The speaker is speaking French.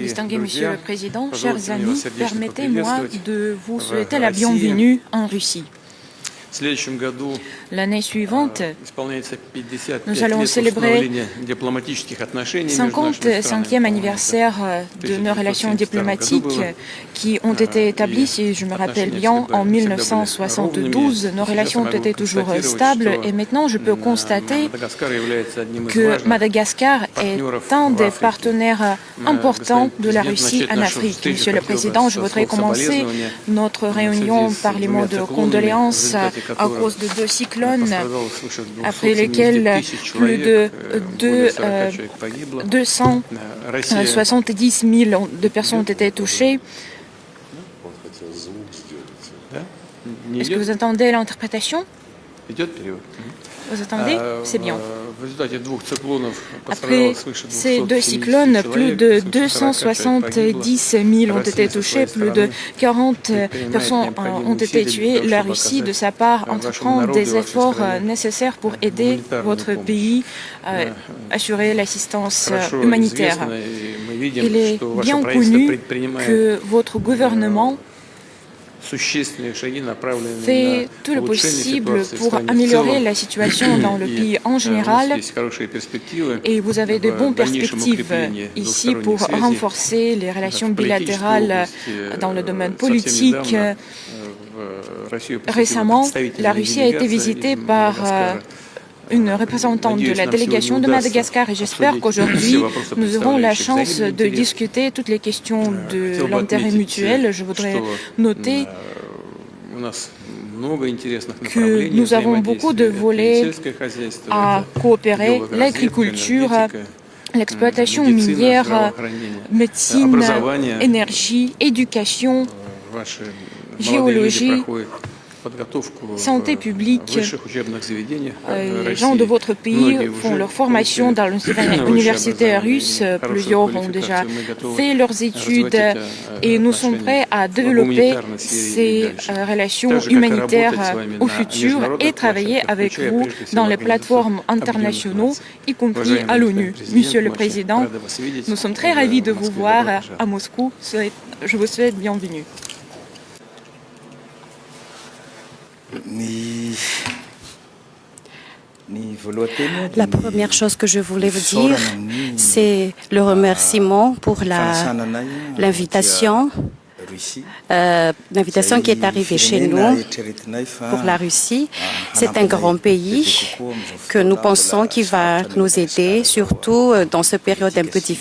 Distingué Monsieur le Président, chers amis, permettez-moi de vous souhaiter la bienvenue en Russie. L'année suivante, nous allons célébrer le 55e anniversaire de nos relations diplomatiques qui ont été établies, si je me rappelle bien, en 1972. Nos relations ont été toujours stables et maintenant je peux constater que Madagascar est un des partenaires importants de la Russie en Afrique. Monsieur le Président, je voudrais commencer notre réunion par les mots de condoléances à cause de deux cyclones après lesquels plus de 270 000 de personnes ont été touchées. Est-ce que vous entendez l'interprétation? Vous attendez? C'est bien. Après ces deux cyclones, plus de 270 000 ont été touchés, plus de 40 personnes ont été tuées. La Russie, de sa part, entreprend des efforts nécessaires pour aider votre pays à assurer l'assistance humanitaire. Il est bien connu que votre gouvernement fait tout le possible pour améliorer la situation dans le pays en général et vous avez de bonnes perspectives ici pour renforcer les relations bilatérales dans le domaine politique. Récemment, la Russie a été visitée par une représentante de la délégation de Madagascar et j'espère qu'aujourd'hui nous aurons la chance de discuter toutes les questions de l'intérêt mutuel. Je voudrais noter que nous avons beaucoup de volets à coopérer, l'agriculture, l'exploitation minière, médecine, énergie, éducation, géologie, santé publique. Les gens de votre pays font leur formation dans l'université russe. Plusieurs ont déjà fait leurs études et nous sommes prêts à développer ces relations humanitaires au futur et travailler avec vous dans les plateformes internationales, y compris à l'ONU. Monsieur le Président, nous sommes très ravis de vous voir à Moscou. Je vous souhaite bienvenue. La première chose que je voulais vous dire, c'est le remerciement pour l'invitation qui est arrivée chez nous pour la Russie. C'est un grand pays que nous pensons qu'il va nous aider, surtout dans cette période un peu difficile.